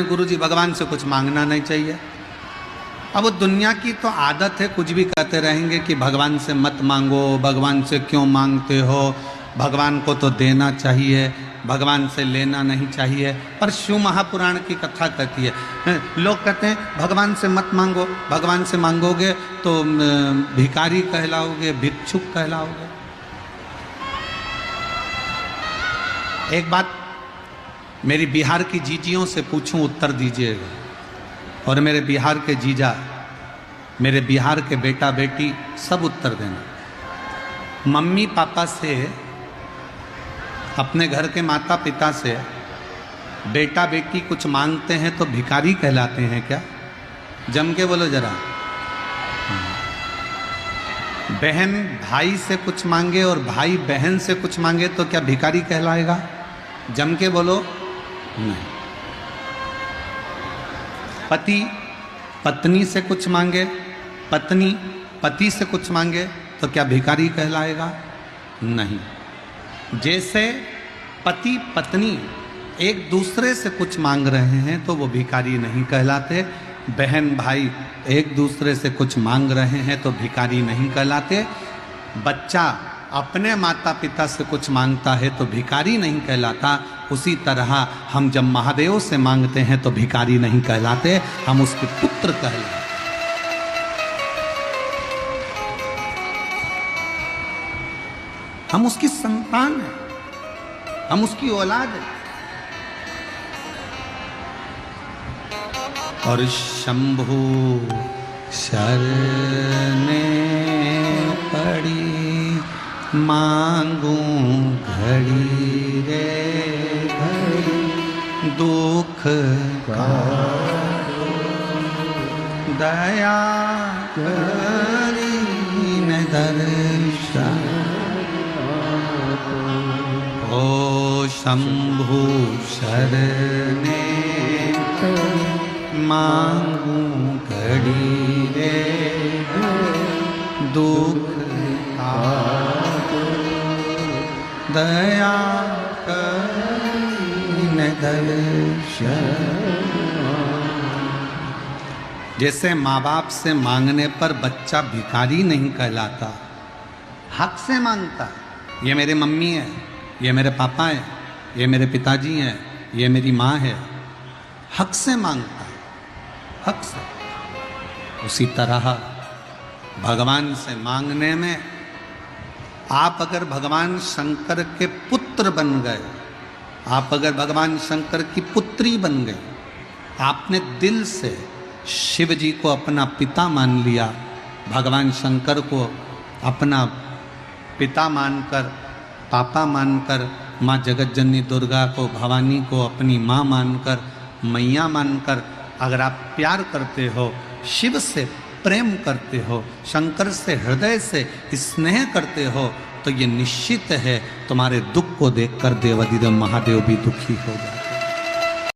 गुरुजी भगवान से कुछ मांगना नहीं चाहिए। अब वो दुनिया की तो आदत है, कुछ भी कहते रहेंगे कि भगवान से मत मांगो, भगवान से क्यों मांगते हो, भगवान को तो देना चाहिए, भगवान से लेना नहीं चाहिए। पर शिव महापुराण की कथा कहती है, लोग कहते हैं भगवान से मत मांगो, भगवान से मांगोगे तो भिखारी कहलाओगे, भिक्षुक कहलाओगे। एक बात मेरी बिहार की जीजियों से पूछूं, उत्तर दीजिएगा। और मेरे बिहार के जीजा, मेरे बिहार के बेटा बेटी सब उत्तर देना। मम्मी पापा से, अपने घर के माता पिता से बेटा बेटी कुछ मांगते हैं तो भिखारी कहलाते हैं क्या? जम के बोलो जरा। बहन भाई से कुछ मांगे और भाई बहन से कुछ मांगे तो क्या भिखारी कहलाएगा? जम के बोलो। नहीं। पति पत्नी से कुछ मांगे, पत्नी पति से कुछ मांगे तो क्या भिखारी कहलाएगा? नहीं। जैसे पति पत्नी एक दूसरे से कुछ मांग रहे हैं तो वो भिखारी नहीं कहलाते, बहन भाई एक दूसरे से कुछ मांग रहे हैं तो भिखारी नहीं कहलाते, बच्चा अपने माता पिता से कुछ मांगता है तो भिखारी नहीं कहलाता। उसी तरह हम जब महादेव से मांगते हैं तो भिखारी नहीं कहलाते, हम उसके पुत्र कहलाते। हम उसकी संतान हैं, हम उसकी औलाद हैं। और शंभु शरणे पड़ी मांगू घड़ी रे घड़ी, दुख का दया करी न दर्शन। ओ शंभु शरणे मांगू घड़ी रे दुख का दया करी न दर्शन। जैसे माँ बाप से मांगने पर बच्चा भिखारी नहीं कहलाता, हक से मांगता। ये मेरे मम्मी है, ये मेरे पापा है, ये मेरे पिताजी हैं, ये मेरी माँ है, हक से मांगता, हक से। उसी तरह भगवान से मांगने में, आप अगर भगवान शंकर के पुत्र बन गए, आप अगर भगवान शंकर की पुत्री बन गए, आपने दिल से शिव जी को अपना पिता मान लिया, भगवान शंकर को अपना पिता मानकर, पापा मानकर, माँ जगतजननी दुर्गा को, भवानी को अपनी माँ मानकर, मैया मानकर अगर आप प्यार करते हो, शिव से प्रेम करते हो, शंकर से हृदय से स्नेह करते हो, तो ये निश्चित है तुम्हारे दुख को देखकर देवाधिदेव महादेव भी दुखी हो जाए।